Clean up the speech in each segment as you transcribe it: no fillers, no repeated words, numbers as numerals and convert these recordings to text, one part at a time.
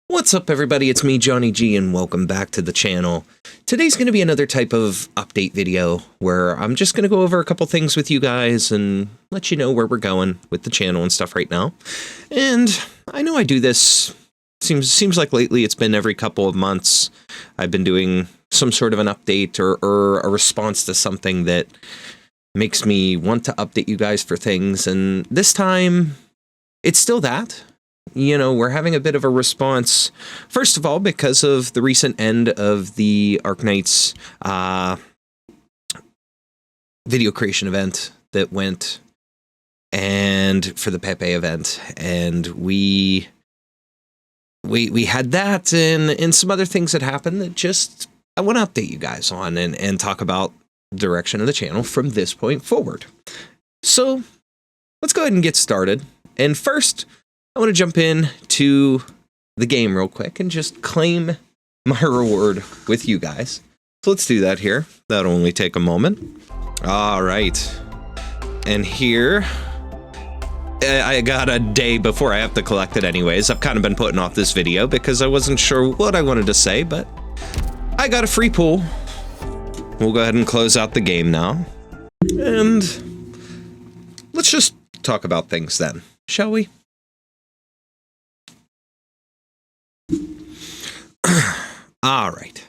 What's up, everybody? It's me, Johnny G, and welcome back to the channel. Today's going to be another type of update video where I'm just going to go over a couple things with you guys and let you know where we're going with the channel and stuff right now. And I know I do this, seems like lately it's been every couple of months. I've been doing some sort of an update or a response to something that makes me want to update you guys for things. And this time, it's still that. You know, we're having a bit of a response, first of all, because of the recent end of the Arknights Video Creation Event that went, and for the Pepe event, and we had that and some other things that happened that just I want to update you guys on and talk about the direction of the channel from this point forward. So let's go ahead and get started. And first, I want to jump in to the game real quick and just claim my reward with you guys. So let's do that here. That'll only take a moment. All right. And here, I got a day before I have to collect it anyways. I've kind of been putting off this video because I wasn't sure what I wanted to say, but I got a free pool. We'll go ahead and close out the game now. And let's just talk about things then, shall we? All right.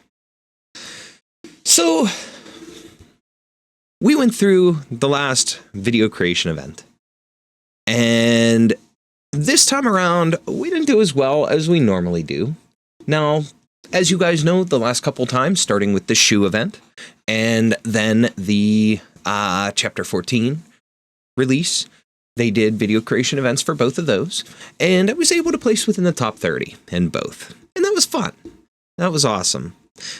So we went through the last video creation event, and this time around we didn't do as well as we normally do. Now, as you guys know, the last couple times, starting with the shoe event and then the chapter 14 release, they did video creation events for both of those, and I was able to place within the top 30 in both, and that was fun. That was awesome.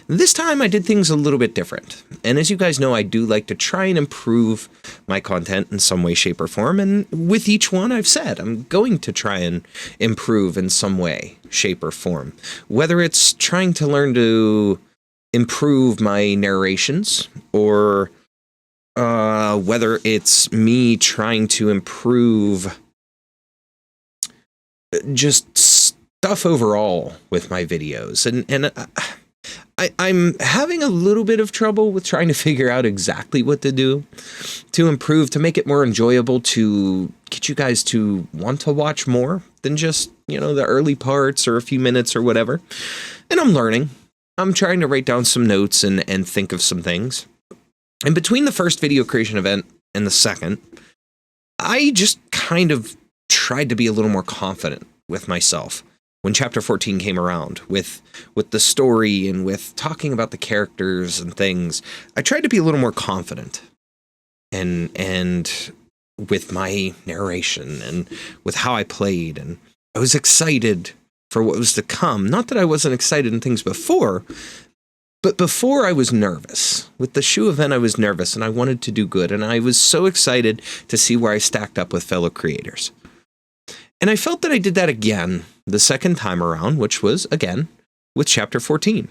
This time I did things a little bit different, and as you guys know, I do like to try and improve my content in some way, shape, or form, and with each one I've said I'm going to try and improve in some way, shape, or form. Whether it's trying to learn to improve my narrations, or whether it's me trying to improve just stuff overall with my videos. And I'm having a little bit of trouble with trying to figure out exactly what to do to improve, to make it more enjoyable, to get you guys to want to watch more than just, you know, the early parts or a few minutes or whatever. And I'm learning. I'm trying to write down some notes and think of some things. And between the first video creation event and the second, I just kind of tried to be a little more confident with myself when chapter 14 came around, with the story and with talking about the characters and things. I tried to be a little more confident and with my narration and with how I played, and I was excited for what was to come. Not that I wasn't excited in things before, but before I was nervous. With the shoe event, I was nervous and I wanted to do good, and I was so excited to see where I stacked up with fellow creators. And I felt that I did that again the second time around, which was, again, with chapter 14.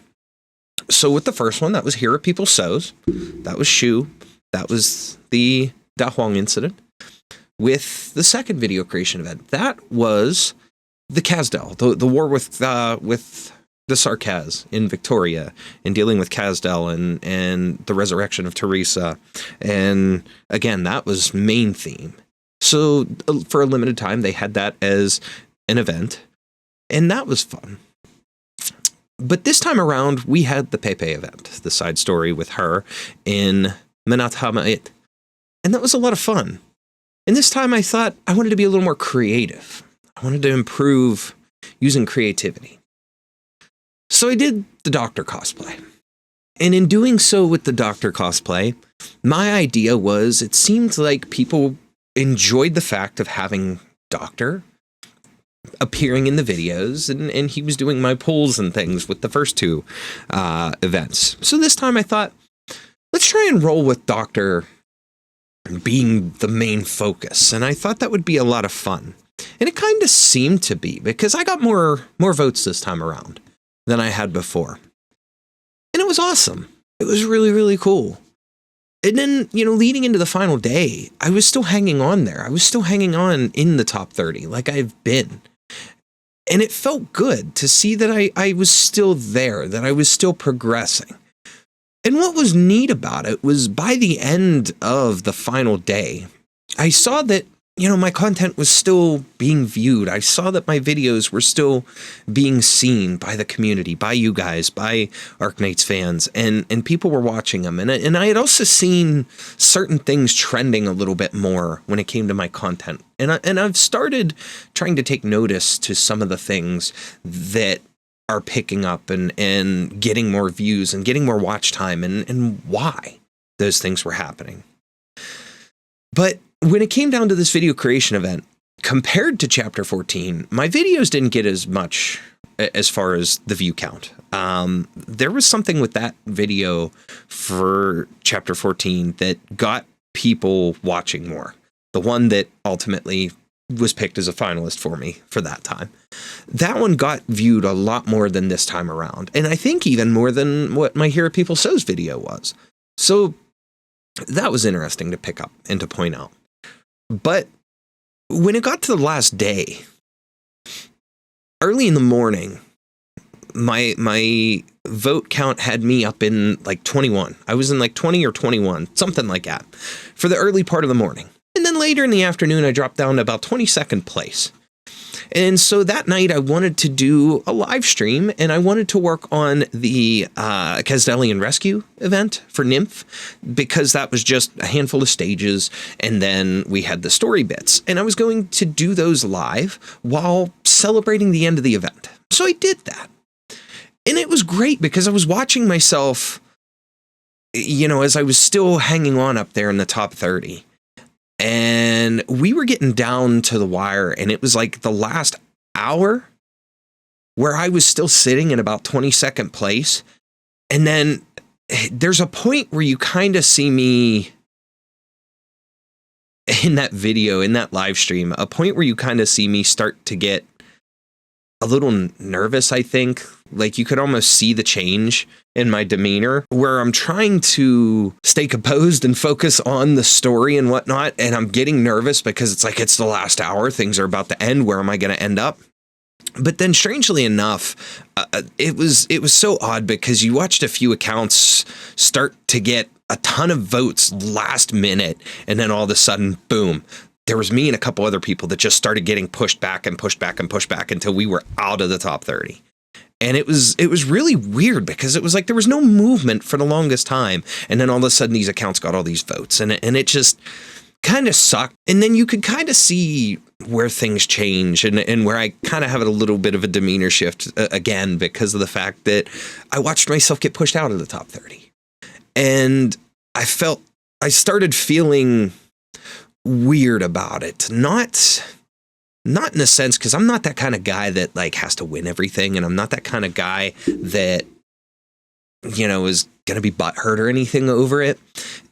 So with the first one, that was Here Are People Sows. That was Shu. That was the Da Huang incident. With the second video creation event, that was the Kazdel, the war with the Sarkaz in Victoria, and dealing with Kazdel and the resurrection of Teresa. And again, that was main theme. So for a limited time, they had that as an event, and that was fun. But this time around, we had the Pepe event, the side story with her in Menat Hamait, and that was a lot of fun. And this time I thought I wanted to be a little more creative. I wanted to improve using creativity. So I did the Doctor cosplay. And in doing so with the Doctor cosplay, my idea was it seemed like people enjoyed the fact of having Doctor appearing in the videos, and he was doing my polls and things with the first two events. So this time I thought, let's try and roll with Doctor being the main focus, and I thought that would be a lot of fun. And it kind of seemed to be, because I got more votes this time around than I had before. And it was awesome. It was really, really cool. And then, you know, leading into the final day, I was still hanging on there. I was still hanging on in the top 30, like I've been. And it felt good to see that I was still there, that I was still progressing. And what was neat about it was by the end of the final day, I saw that, my content was still being viewed. I saw that my videos were still being seen by the community, by you guys, by Arknights fans, and people were watching them. And I had also seen certain things trending a little bit more when it came to my content. And I've started trying to take notice to some of the things that are picking up and getting more views and getting more watch time and why those things were happening. But when it came down to this video creation event, compared to Chapter 14, my videos didn't get as much as far as the view count. There was something with that video for Chapter 14 that got people watching more. The one that ultimately was picked as a finalist for me for that time. That one got viewed a lot more than this time around. And I think even more than what my Here Are People So's video was. So that was interesting to pick up and to point out. But when it got to the last day, early in the morning, my vote count had me up in like 21. I was in like 20 or 21, something like that, for the early part of the morning. And then later in the afternoon, I dropped down to about 22nd place. And so that night I wanted to do a live stream, and I wanted to work on the Kasdelian Rescue event for Nymph, because that was just a handful of stages, and then we had the story bits. And I was going to do those live while celebrating the end of the event. So I did that. And it was great because I was watching myself, as I was still hanging on up there in the top 30. And we were getting down to the wire, and it was like the last hour where I was still sitting in about 22nd place. And then there's a point where you kind of see me in that video, in that live stream, a point where you kind of see me start to get a little nervous, I think. Like you could almost see the change in my demeanor where I'm trying to stay composed and focus on the story and whatnot. And I'm getting nervous because it's like, it's the last hour. Things are about to end. Where am I going to end up? But then strangely enough, it was so odd because you watched a few accounts start to get a ton of votes last minute. And then all of a sudden, boom, there was me and a couple other people that just started getting pushed back and pushed back and pushed back until we were out of the top 30. And it was really weird because it was like there was no movement for the longest time. And then all of a sudden these accounts got all these votes, and it just kind of sucked. And then you could kind of see where things change and where I kind of have a little bit of a demeanor shift again because of the fact that I watched myself get pushed out of the top 30. And I started feeling weird about it. Not in a sense, because I'm not that kind of guy that like has to win everything, and I'm not that kind of guy that, is going to be butthurt or anything over it.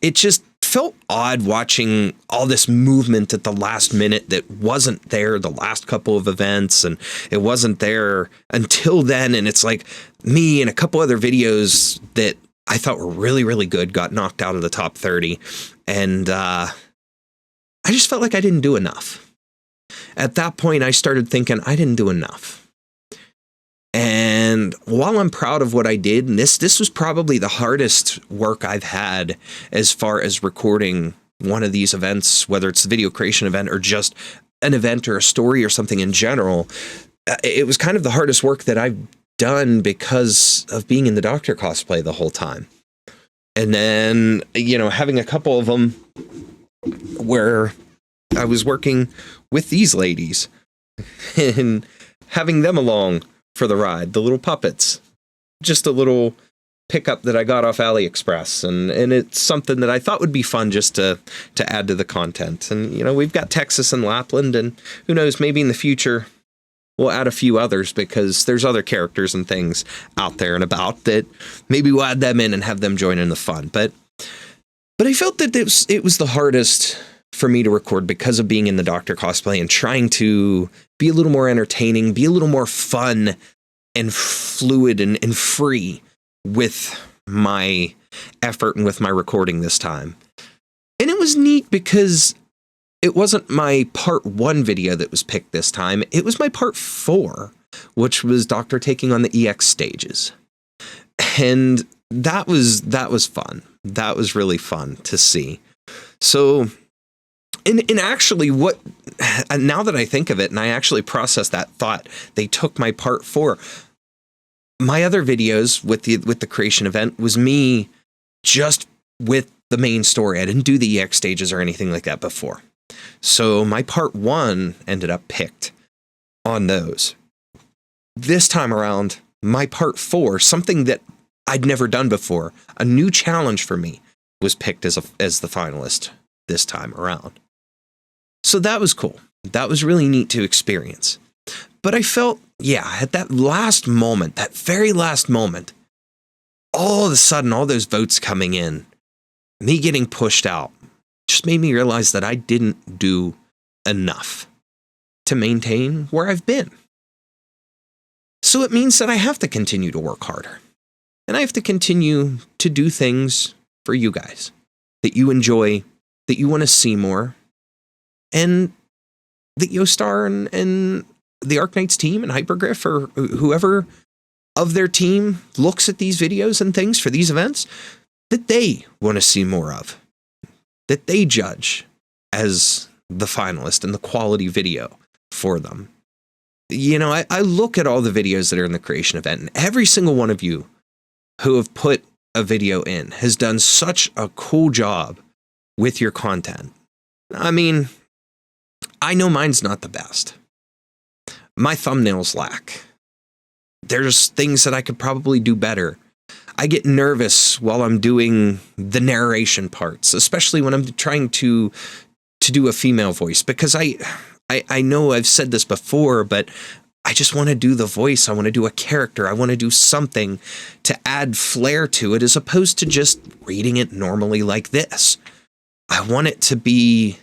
It just felt odd watching all this movement at the last minute that wasn't there the last couple of events, and it wasn't there until then. And it's like me and a couple other videos that I thought were really, really good got knocked out of the top 30. And I just felt like I didn't do enough. At that point, I started thinking I didn't do enough. And while I'm proud of what I did, and this was probably the hardest work I've had as far as recording one of these events, whether it's the video creation event or just an event or a story or something in general, it was kind of the hardest work that I've done because of being in the Doctor cosplay the whole time. And then, having a couple of them where I was working with these ladies and having them along for the ride, the little puppets, just a little pickup that I got off AliExpress. And it's something that I thought would be fun just to add to the content. And, we've got Texas and Lapland, and who knows, maybe in the future we'll add a few others because there's other characters and things out there and about that maybe we'll add them in and have them join in the fun. But I felt that it was the hardest for me to record because of being in the Doctor cosplay and trying to be a little more entertaining, be a little more fun and fluid and free with my effort and with my recording this time. And it was neat because it wasn't my part 1 video that was picked this time. It was my part 4 which was Doctor taking on the EX stages. And that was fun. That was really fun to see. So, and actually now that I think of it, and I actually process that thought, they took my part 4. My other videos with the creation event was me just with the main story. I didn't do the EX stages or anything like that before. So my part 1 ended up picked on those. This time around, my part 4, something that I'd never done before, a new challenge for me, was picked as the finalist this time around. So that was cool. That was really neat to experience. But I felt, at that last moment, that very last moment, all of a sudden, all those votes coming in, me getting pushed out, just made me realize that I didn't do enough to maintain where I've been. So it means that I have to continue to work harder. And I have to continue to do things for you guys that you enjoy, that you want to see more, and that Yostar and the Arknights team and Hypergriff or whoever of their team looks at these videos and things for these events that they want to see more of, that they judge as the finalist and the quality video for them. You know, I look at all the videos that are in the creation event, and every single one of you who have put a video in has done such a cool job with your content. I mean, I know mine's not the best. My thumbnails lack. There's things that I could probably do better. I get nervous while I'm doing the narration parts, especially when I'm trying to do a female voice, because I know I've said this before, but I just want to do the voice. I want to do a character. I want to do something to add flair to it as opposed to just reading it normally like this. I want it to be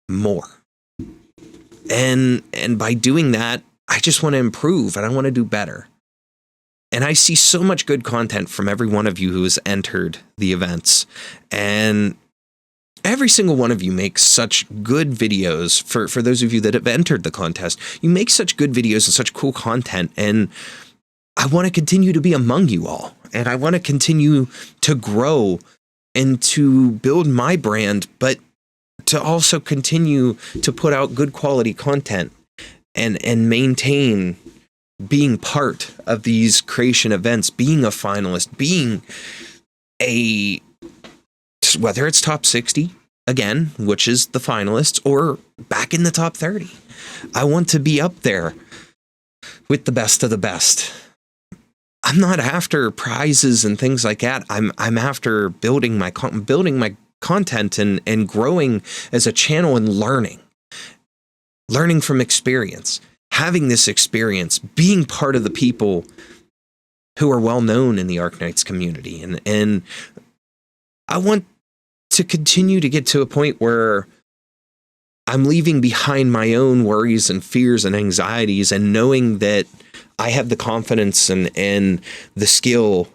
more. And by doing that, I just want to improve and I want to do better. And I see so much good content from every one of you who has entered the events. And every single one of you makes such good videos. For those of you that have entered the contest, you make such good videos and such cool content. And I want to continue to be among you all. And I want to continue to grow and to build my brand, but to also continue to put out good quality content and maintain being part of these creation events, being a finalist, being whether it's top 60, again, which is the finalists, or back in the top 30. I want to be up there with the best of the best. I'm not after prizes and things like that. I'm after building my content and growing as a channel and learning from experience, having this experience, being part of the people who are well known in the Arknights community. And I want to continue to get to a point where I'm leaving behind my own worries and fears and anxieties and knowing that I have the confidence and the skill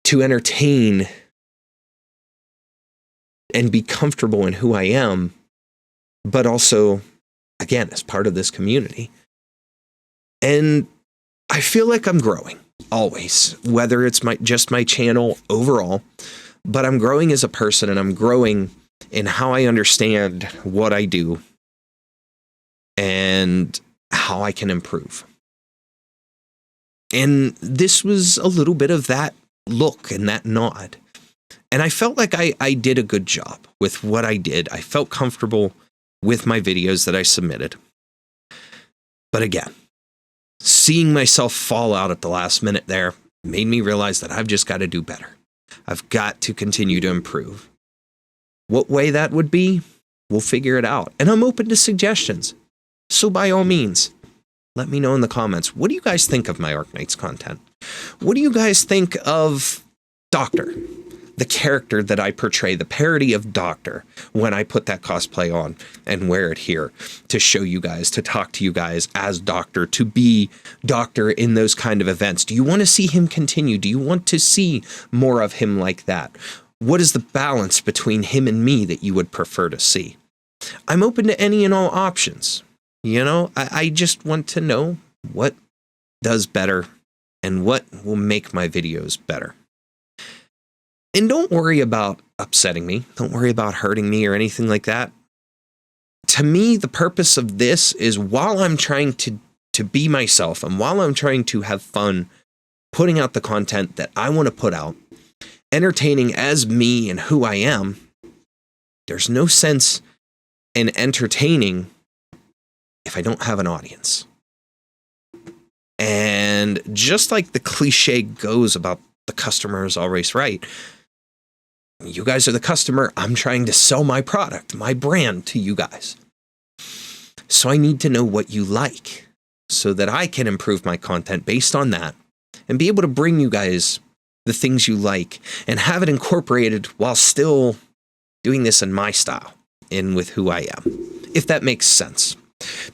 to entertain and be comfortable in who I am, but also, again, as part of this community. And I feel like I'm growing always, whether it's just my channel overall, but I'm growing as a person and I'm growing in how I understand what I do and how I can improve. And this was a little bit of that look and that nod. And I felt like I did a good job with what I did. I felt comfortable with my videos that I submitted. But again, seeing myself fall out at the last minute there made me realize that I've just got to do better. I've got to continue to improve. What way that would be, we'll figure it out. And I'm open to suggestions. So by all means, let me know in the comments. What do you guys think of my Arknights content? What do you guys think of Doctor, the character that I portray, the parody of Doctor, when I put that cosplay on and wear it here to show you guys, to talk to you guys as Doctor, to be Doctor in those kind of events? Do you want to see him continue? Do you want to see more of him like that? What is the balance between him and me that you would prefer to see? I'm open to any and all options. I just want to know what does better and what will make my videos better. And don't worry about upsetting me. Don't worry about hurting me or anything like that. To me, the purpose of this is while I'm trying to be myself and while I'm trying to have fun putting out the content that I want to put out, entertaining as me and who I am, there's no sense in entertaining if I don't have an audience. And just like the cliche goes about the customer is always right, you guys are the customer. I'm trying to sell my product, my brand to you guys. So I need to know what you like so that I can improve my content based on that and be able to bring you guys the things you like and have it incorporated while still doing this in my style and with who I am, if that makes sense.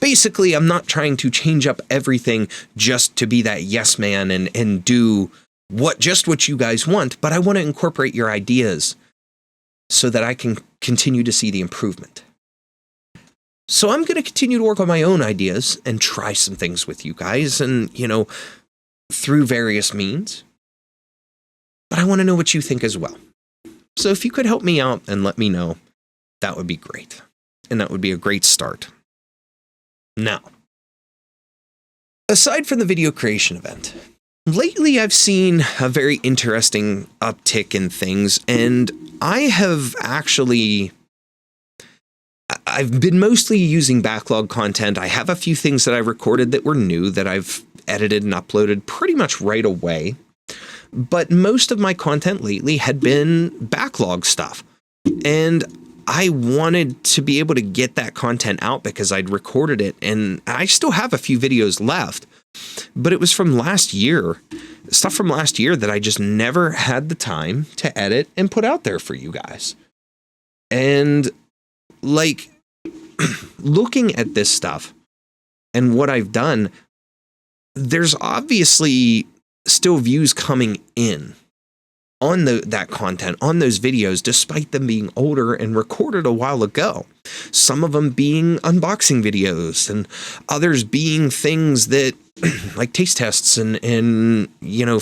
Basically, I'm not trying to change up everything just to be that yes man and do just what you guys want, but I want to incorporate your ideas so that I can continue to see the improvement. So I'm going to continue to work on my own ideas and try some things with you guys and, through various means. But I want to know what you think as well. So if you could help me out and let me know, that would be great. And that would be a great start. Now, aside from the video creation event, lately I've seen a very interesting uptick in things, and I've been mostly using backlog content. I have a few things that I recorded that were new that I've edited and uploaded pretty much right away. But most of my content lately had been backlog stuff. And I wanted to be able to get that content out because I'd recorded it, and I still have a few videos left, but it was from last year, stuff from last year that I just never had the time to edit and put out there for you guys. And looking at this stuff and what I've done, there's obviously still views coming in on that content, on those videos, despite them being older and recorded a while ago. Some of them being unboxing videos and others being things that like taste tests and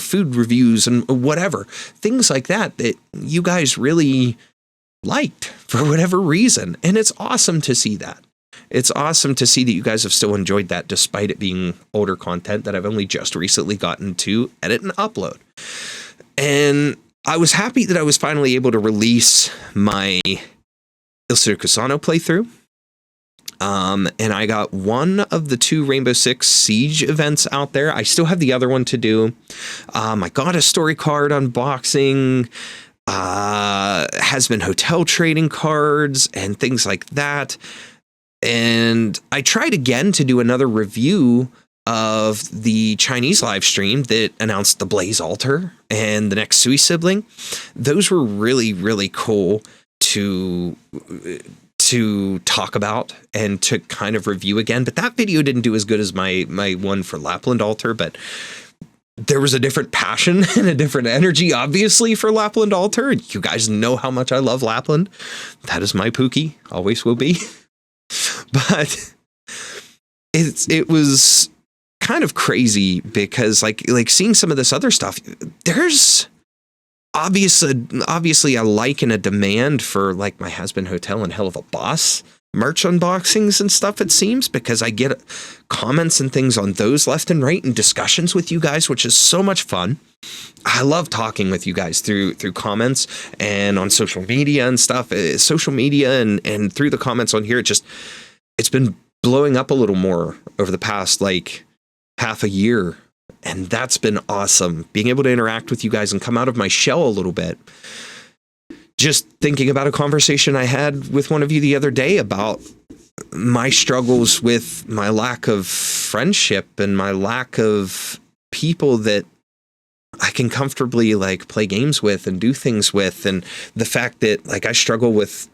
food reviews and whatever, things like that you guys really liked for whatever reason. And it's awesome to see that. It's awesome to see that you guys have still enjoyed that despite it being older content that I've only just recently gotten to edit and upload. And I was happy that I was finally able to release my Il Circusano playthrough. And I got one of the 2 Rainbow Six Siege events out there. I still have the other one to do. I got a story card unboxing, has been hotel trading cards and things like that. And I tried again to do another review of the Chinese live stream that announced the Blaze Altar and the next Sui sibling. Those were really, really cool to talk about and to kind of review again. But that video didn't do as good as my one for Lapland Altar, but there was a different passion and a different energy, obviously, for Lapland Altar. You guys know how much I love Lapland. That is my Pookie, always will be. But it was kind of crazy because like seeing some of this other stuff, there's obviously a like and a demand for like my Has-Been Hotel and Hell of a Boss merch unboxings and stuff, it seems, because I get comments and things on those left and right and discussions with you guys, which is so much fun. I love talking with you guys through comments and on social media and stuff. Social media and through the comments on here, it's been blowing up a little more over the past like half a year. And that's been awesome, being able to interact with you guys and come out of my shell a little bit. Just thinking about a conversation I had with one of you the other day about my struggles with my lack of friendship and my lack of people that I can comfortably like play games with and do things with. And the fact that like I struggle with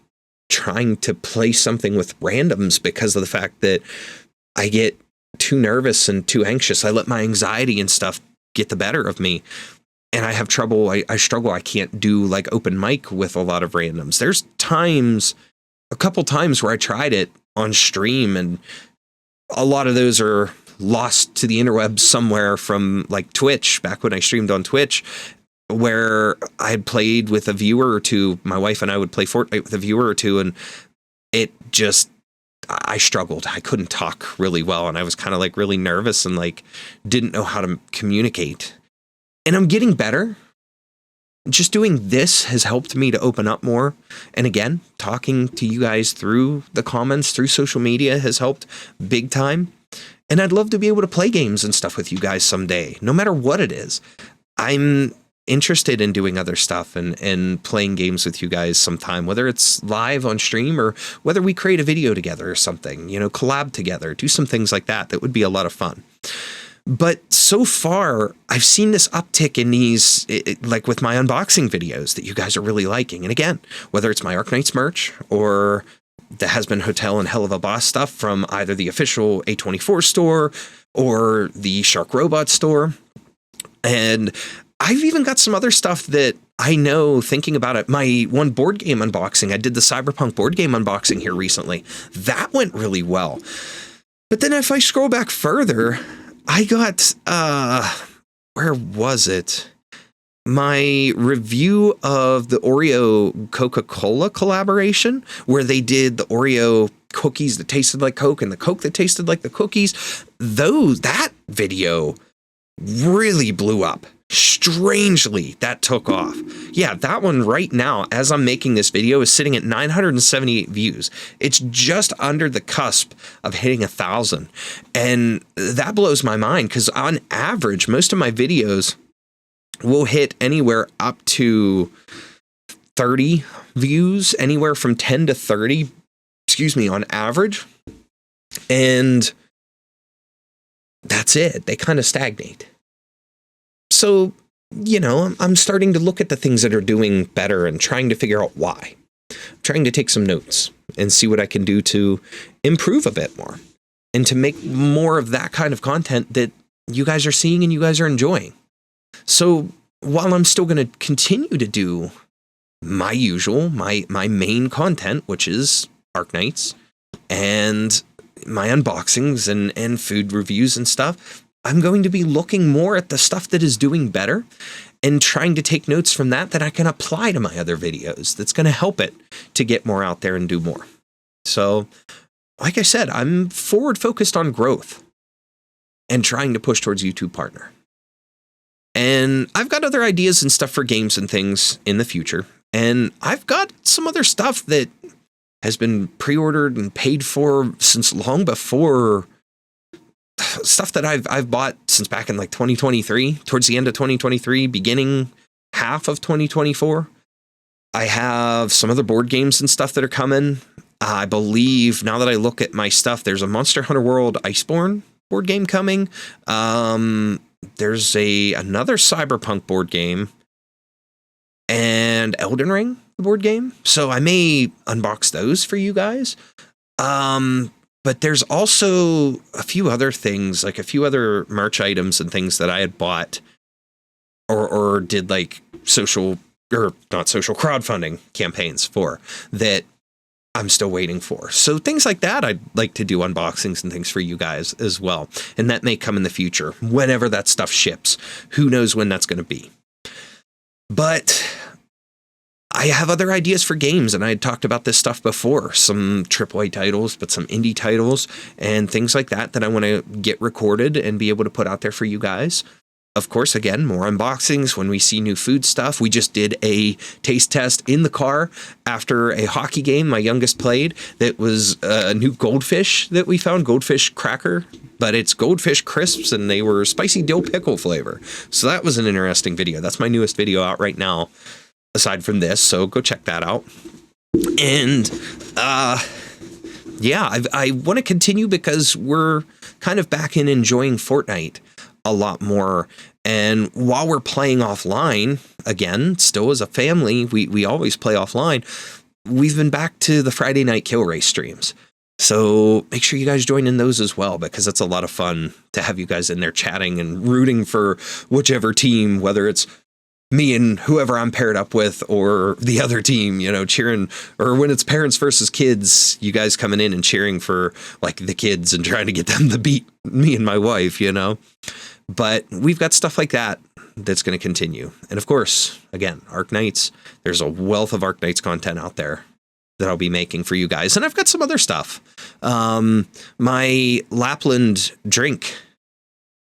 trying to play something with randoms because of the fact that I get too nervous and too anxious. I let my anxiety and stuff get the better of me. And I have trouble. I struggle. I can't do like open mic with a lot of randoms. There's a couple times where I tried it on stream and a lot of those are lost to the interwebs somewhere from like Twitch, back when I streamed on Twitch, where I had played with a viewer or two. My wife and I would play Fortnite with a viewer or two, and I struggled. I couldn't talk really well, and I was kind of like really nervous and like didn't know how to communicate. And I'm getting better. Just doing this has helped me to open up more. And again, talking to you guys through the comments, through social media has helped big time. And I'd love to be able to play games and stuff with you guys someday, no matter what it is. I'm interested in doing other stuff and playing games with you guys sometime, whether it's live on stream or whether we create a video together or something, collab together, do some things like that. That would be a lot of fun. But so far, I've seen this uptick in these, like with my unboxing videos that you guys are really liking. And again, whether it's my Arknights merch or the Has Been Hotel and Hell of a Boss stuff from either the official A24 store or the Shark Robot store. And I've even got some other stuff that I know, thinking about it. My one board game unboxing, I did the Cyberpunk board game unboxing here recently. That went really well. But then if I scroll back further, I got, where was it? My review of the Oreo Coca-Cola collaboration, where they did the Oreo cookies that tasted like Coke and the Coke that tasted like the cookies. That video really blew up. Strangely, that took off. Yeah, that one right now, as I'm making this video, is sitting at 978 views. It's just under the cusp of hitting 1,000. And that blows my mind, because on average, most of my videos will hit anywhere up to 30 views, anywhere from 10 to 30, on average. And that's it. They kind of stagnate. So, I'm starting to look at the things that are doing better and trying to figure out why. I'm trying to take some notes and see what I can do to improve a bit more and to make more of that kind of content that you guys are seeing and you guys are enjoying. So while I'm still going to continue to do my usual, my main content, which is Arknights and my unboxings and food reviews and stuff, I'm going to be looking more at the stuff that is doing better and trying to take notes from that I can apply to my other videos. That's going to help it to get more out there and do more. So, like I said, I'm forward focused on growth and trying to push towards YouTube partner. And I've got other ideas and stuff for games and things in the future. And I've got some other stuff that has been pre-ordered and paid for since long before. Stuff that I've bought since back in like 2023, towards the end of 2023, beginning half of 2024. I have some other board games and stuff that are coming. I believe, now that I look at my stuff, there's a Monster Hunter World Iceborne board game coming. There's another Cyberpunk board game and Elden Ring board game. So I may unbox those for you guys. But there's also a few other things, like a few other merch items and things that I had bought or did like crowdfunding campaigns for that I'm still waiting for. So things like that, I'd like to do unboxings and things for you guys as well. And that may come in the future, whenever that stuff ships. Who knows when that's going to be. But I have other ideas for games, and I had talked about this stuff before. Some AAA titles, but some indie titles and things like that I want to get recorded and be able to put out there for you guys. Of course, again, more unboxings when we see new food stuff. We just did a taste test in the car after a hockey game my youngest played. That was a new goldfish that we found, goldfish cracker, but it's goldfish crisps, and they were spicy dill pickle flavor. So that was an interesting video. That's my newest video out right now, aside from this, so go check that out. And I want to continue because we're kind of back in enjoying Fortnite a lot more. And while we're playing offline, again, still as a family, we always play offline. We've been back to the Friday night kill race streams. So make sure you guys join in those as well, because it's a lot of fun to have you guys in there chatting and rooting for whichever team, whether it's me and whoever I'm paired up with, or the other team, cheering, or when it's parents versus kids, you guys coming in and cheering for like the kids and trying to get them to beat me and my wife, But we've got stuff like that that's going to continue. And of course, again, Arknights, there's a wealth of Arknights content out there that I'll be making for you guys. And I've got some other stuff. My Lapland drink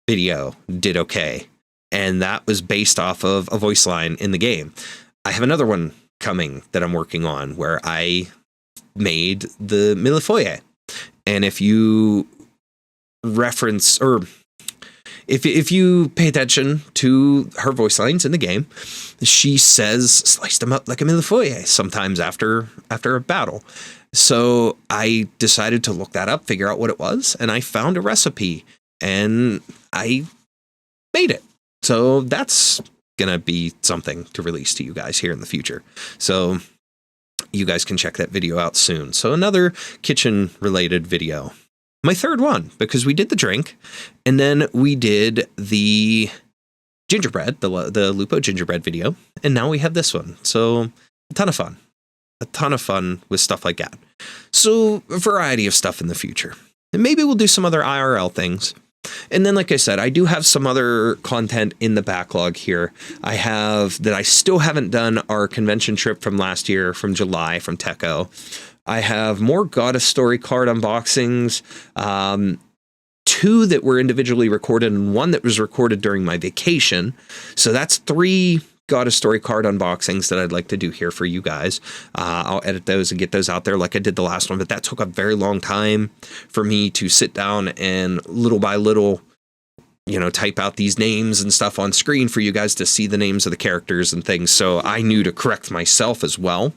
video did okay. And that was based off of a voice line in the game. I have another one coming that I'm working on where I made the Millefoye. And if you reference, or if you pay attention to her voice lines in the game, she says, slice them up like a Millefoye sometimes after a battle. So I decided to look that up, figure out what it was, and I found a recipe and I made it. So that's going to be something to release to you guys here in the future. So you guys can check that video out soon. So another kitchen related video. My third one, because we did the drink and then we did the gingerbread, the Lupo gingerbread video. And now we have this one. So a ton of fun with stuff like that. So a variety of stuff in the future. And maybe we'll do some other IRL things. And then, like I said, I do have some other content in the backlog here. I have that I still haven't done our convention trip from last year, from July, from Techo. I have more Goddess Story card unboxings, 2 that were individually recorded and 1 that was recorded during my vacation. So that's 3 Goddess Story card unboxings that I'd like to do here for you guys. I'll edit those and get those out there like I did the last one, but that took a very long time for me to sit down and little by little, type out these names and stuff on screen for you guys to see the names of the characters and things. So I knew to correct myself as well,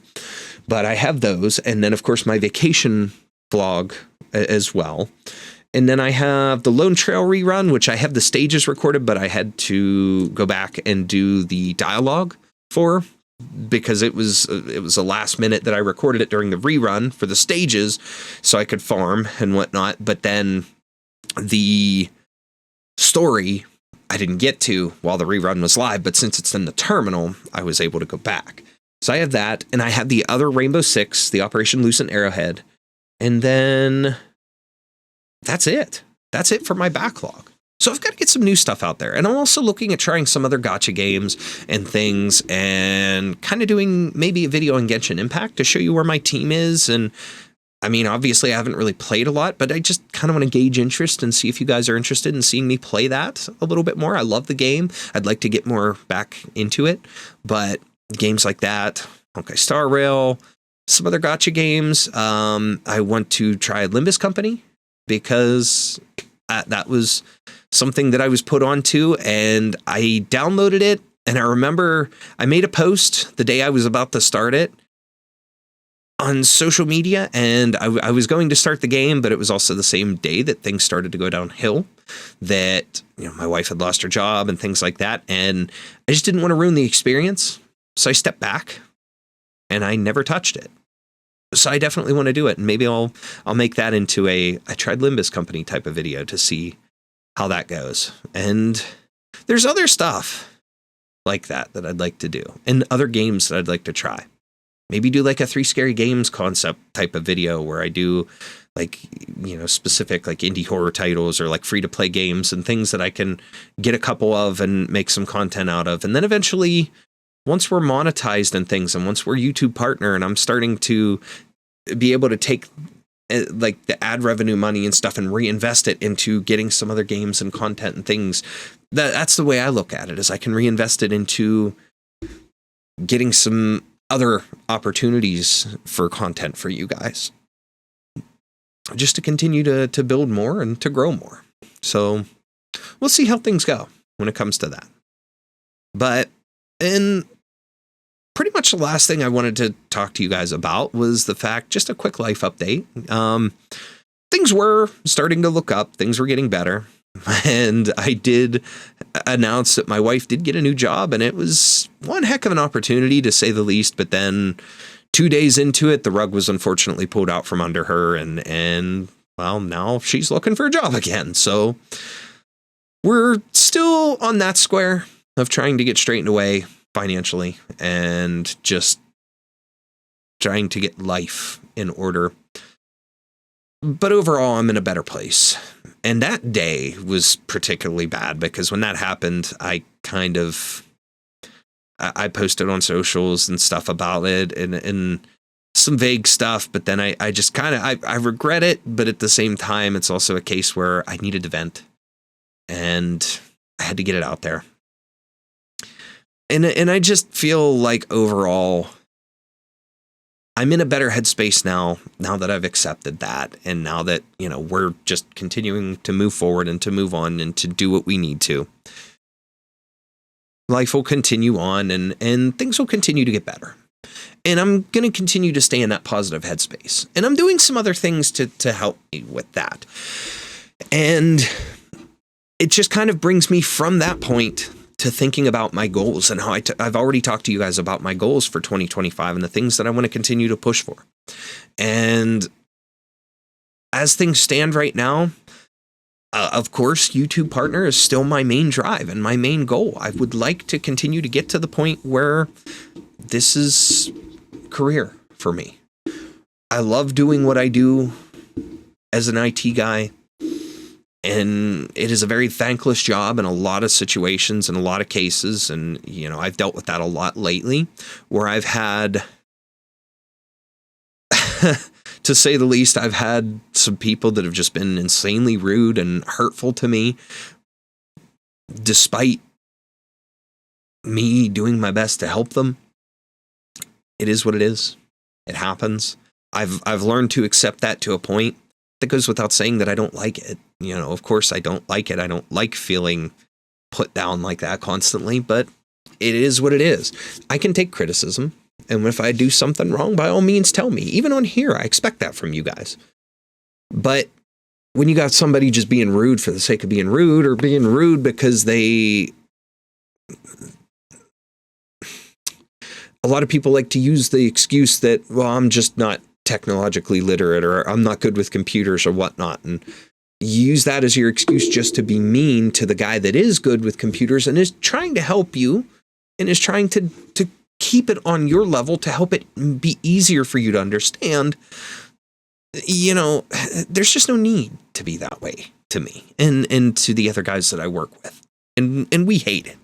but I have those. And then of course my vacation vlog as well. And then I have the Lone Trail rerun, which I have the stages recorded, but I had to go back and do the dialogue for, because it was a last minute that I recorded it during the rerun for the stages so I could farm and whatnot. But then the story I didn't get to while the rerun was live, but since it's in the terminal, I was able to go back. So I have that, and I have the other Rainbow Six, the Operation Lucent Arrowhead, and then that's it. That's it for my backlog. So I've got to get some new stuff out there. And I'm also looking at trying some other gacha games and things and kind of doing maybe a video on Genshin Impact to show you where my team is. And I mean, obviously I haven't really played a lot, but I just kind of want to gauge interest and see if you guys are interested in seeing me play that a little bit more. I love the game. I'd like to get more back into it, but games like that, okay, Star Rail, some other gacha games. I want to try Limbus Company, because that was something that I was put onto, and I downloaded it. And I remember I made a post the day I was about to start it on social media, and I was going to start the game, but it was also the same day that things started to go downhill, that my wife had lost her job and things like that. And I just didn't want to ruin the experience. So I stepped back and I never touched it. So I definitely want to do it, and maybe I'll make that into I tried Limbus Company type of video to see how that goes. And there's other stuff like that I'd like to do, and other games that I'd like to try. Maybe do like a 3 Scary Games concept type of video where I do like, specific like indie horror titles or like free to play games and things that I can get a couple of and make some content out of. And then eventually, once we're monetized and things, and once we're YouTube partner and I'm starting to be able to take like the ad revenue money and stuff and reinvest it into getting some other games and content and things, that's the way I look at it, is I can reinvest it into getting some other opportunities for content for you guys, just to continue to build more and to grow more. So we'll see how things go when it comes to that. But and pretty much the last thing I wanted to talk to you guys about was the fact, just a quick life update. Things were starting to look up. Things were getting better. And I did announce that my wife did get a new job, and it was one heck of an opportunity, to say the least. But then 2 days into it, the rug was unfortunately pulled out from under her, and well, now she's looking for a job again. So we're still on that square of trying to get straightened away. financially and just trying to get life in order. But overall, I'm in a better place. And that day was particularly bad because when that happened, I posted on socials and stuff about it and some vague stuff, but then I just I regret it, but at the same time, it's also a case where I needed to vent and I had to get it out there. And I just feel like overall, I'm in a better headspace now that I've accepted that. And now that, we're just continuing to move forward and to move on and to do what we need to. Life will continue on and things will continue to get better. And I'm going to continue to stay in that positive headspace. And I'm doing some other things to help me with that. And it just kind of brings me from that point to thinking about my goals and how I've already talked to you guys about my goals for 2025 and the things that I want to continue to push for. And as things stand right now, of course, YouTube partner is still my main drive and my main goal. I would like to continue to get to the point where this is career for me. I love doing what I do as an IT guy. And it is a very thankless job in a lot of situations and a lot of cases. And, I've dealt with that a lot lately where I've had, to say the least, I've had some people that have just been insanely rude and hurtful to me, despite me doing my best to help them. It is what it is. It happens. I've learned to accept that to a point. That goes without saying that I don't like it. Of course I don't like it. I don't like feeling put down like that constantly, but it is what it is. I can take criticism. And if I do something wrong, by all means, tell me. Even on here, I expect that from you guys. But when you got somebody just being rude for the sake of being rude or being rude because a lot of people like to use the excuse that, well, I'm just not technologically literate or I'm not good with computers or whatnot. And use that as your excuse just to be mean to the guy that is good with computers and is trying to help you and is trying to keep it on your level to help it be easier for you to understand. There's just no need to be that way to me and to the other guys that I work with. And we hate it.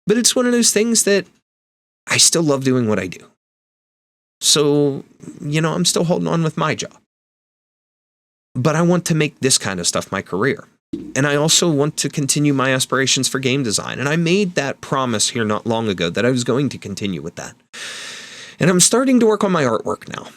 But it's one of those things that I still love doing what I do. So, I'm still holding on with my job. But I want to make this kind of stuff my career. And I also want to continue my aspirations for game design. And I made that promise here not long ago that I was going to continue with that. And I'm starting to work on my artwork now,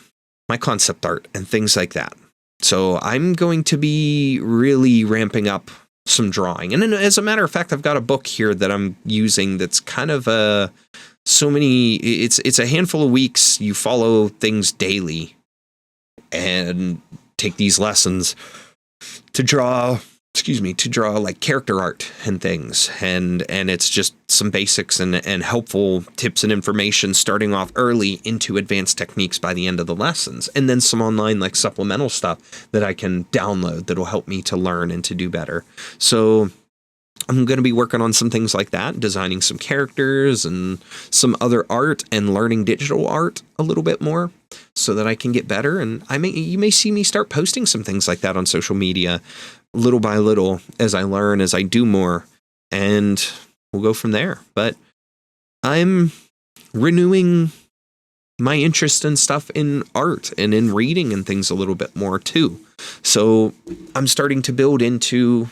my concept art and things like that. So I'm going to be really ramping up some drawing. And then, as a matter of fact, I've got a book here that I'm using that's kind of it's a handful of weeks. You follow things daily and take these lessons to draw like character art and things. And it's just some basics and helpful tips and information starting off early into advanced techniques by the end of the lessons. And then some online like supplemental stuff that I can download that'll help me to learn and to do better. So I'm going to be working on some things like that, designing some characters and some other art and learning digital art a little bit more so that I can get better. And you may see me start posting some things like that on social media little by little as I learn, as I do more, and we'll go from there. But I'm renewing my interest in stuff in art and in reading and things a little bit more too. So I'm starting to build into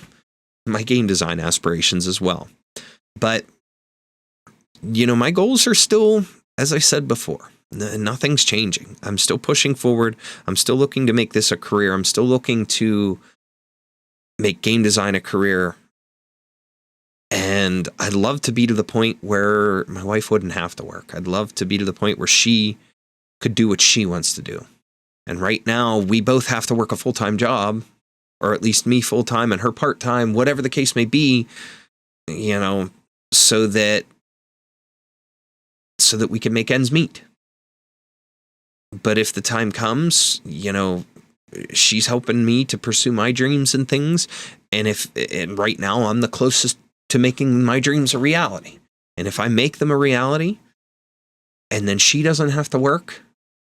my game design aspirations as well. But, my goals are still, as I said before, nothing's changing. I'm still pushing forward. I'm still looking to make this a career. I'm still looking to make game design a career. And I'd love to be to the point where my wife wouldn't have to work. I'd love to be to the point where she could do what she wants to do. And right now, we both have to work a full-time job, or at least me full-time and her part-time, whatever the case may be, so that we can make ends meet. But if the time comes, she's helping me to pursue my dreams and things. And right now I'm the closest to making my dreams a reality. And if I make them a reality and then she doesn't have to work,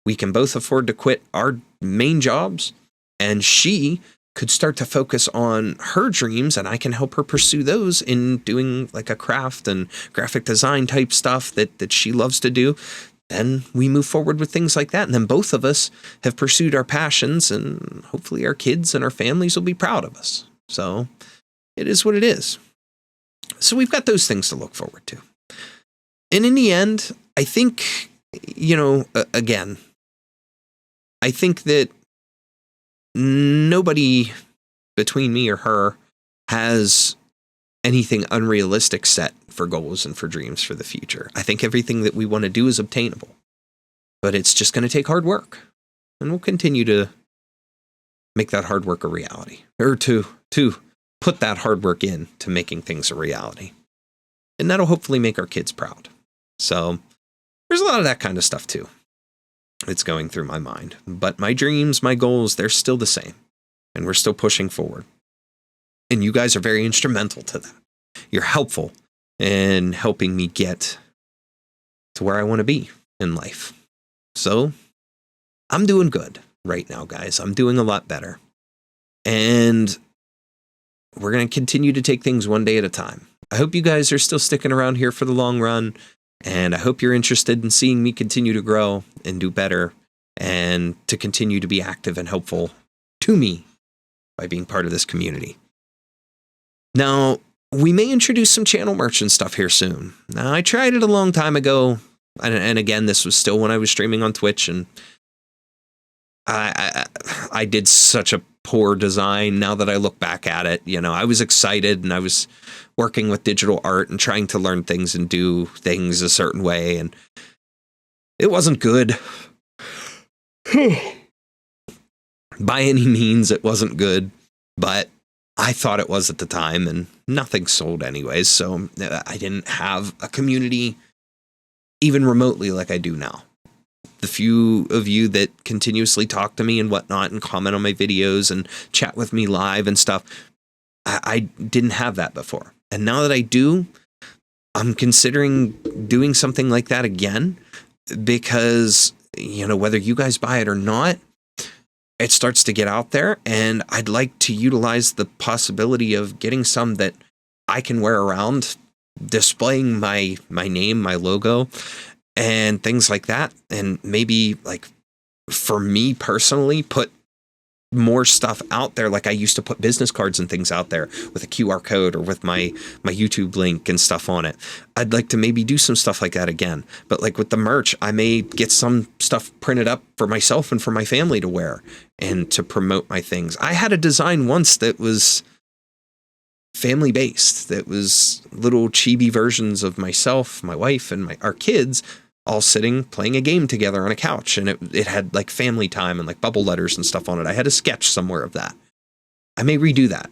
we can both afford to quit our main jobs and she could start to focus on her dreams and I can help her pursue those in doing like a craft and graphic design type stuff that she loves to do. Then we move forward with things like that. And then both of us have pursued our passions and hopefully our kids and our families will be proud of us. So it is what it is. So we've got those things to look forward to. And in the end, I think, again, I think that nobody between me or her has anything unrealistic set for goals and for dreams for the future. I think everything that we want to do is obtainable, but it's just going to take hard work, and we'll continue to make that hard work a reality, or to put that hard work in to making things a reality. And that'll hopefully make our kids proud. So there's a lot of that kind of stuff too. It's going through my mind, but my dreams, my goals, they're still the same, and we're still pushing forward. And you guys are very instrumental to that. You're helpful in helping me get to where I want to be in life. So I'm doing good right now, guys. I'm doing a lot better. And we're going to continue to take things one day at a time. I hope you guys are still sticking around here for the long run. And I hope you're interested in seeing me continue to grow and do better and to continue to be active and helpful to me by being part of this community. Now, we may introduce some channel merch and stuff here soon. Now, I tried it a long time ago. And again, this was still when I was streaming on Twitch. And I did such a poor design. Now that I look back at it, I was excited and I was working with digital art and trying to learn things and do things a certain way. And it wasn't good. By any means, it wasn't good, but I thought it was at the time, and nothing sold anyways. So I didn't have a community even remotely like I do now. The few of you that continuously talk to me and whatnot and comment on my videos and chat with me live and stuff, I didn't have that before. And now that I do, I'm considering doing something like that again because, whether you guys buy it or not, it starts to get out there, and I'd like to utilize the possibility of getting some that I can wear around, displaying my name, my logo, and things like that. And maybe, like, for me personally, put more stuff out there. Like I used to put business cards and things out there with a QR code or with my YouTube link and stuff on it. I'd like to maybe do some stuff like that again. But like with the merch, I may get some stuff printed up for myself and for my family to wear and to promote my things. I had a design once that was family based, that was little chibi versions of myself, my wife, and our kids all sitting playing a game together on a couch, and it had like family time and like bubble letters and stuff on it. I had a sketch somewhere of that. I may redo that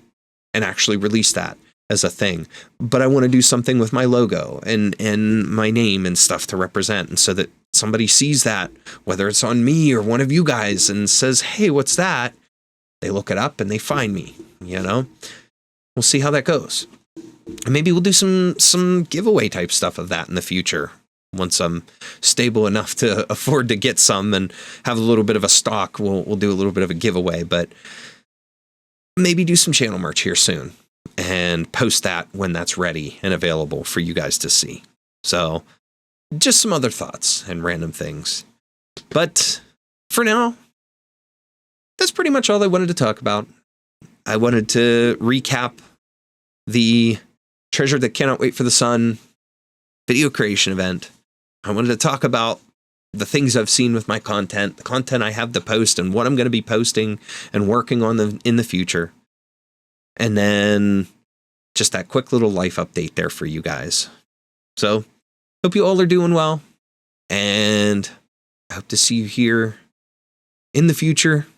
and actually release that as a thing, but I want to do something with my logo and my name and stuff to represent, and so that somebody sees that, whether it's on me or one of you guys, and says, "Hey, what's that?" They look it up and they find me. We'll see how that goes. And maybe we'll do some giveaway type stuff of that in the future. Once I'm stable enough to afford to get some and have a little bit of a stock, we'll do a little bit of a giveaway, but maybe do some channel merch here soon and post that when that's ready and available for you guys to see. So just some other thoughts and random things. But for now, that's pretty much all I wanted to talk about. I wanted to recap the Treasure That Cannot Wait for the Sun video creation event. I wanted to talk about the things I've seen with my content, the content I have to post, and what I'm going to be posting and working on in the future. And then just that quick little life update there for you guys. So, hope you all are doing well, and I hope to see you here in the future.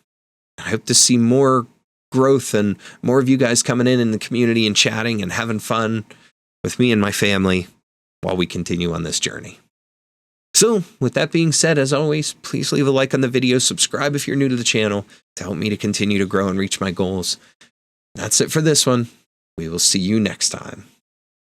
I hope to see more growth and more of you guys coming in the community and chatting and having fun with me and my family while we continue on this journey. So, with that being said, as always, please leave a like on the video, subscribe if you're new to the channel to help me to continue to grow and reach my goals. That's it for this one. We will see you next time.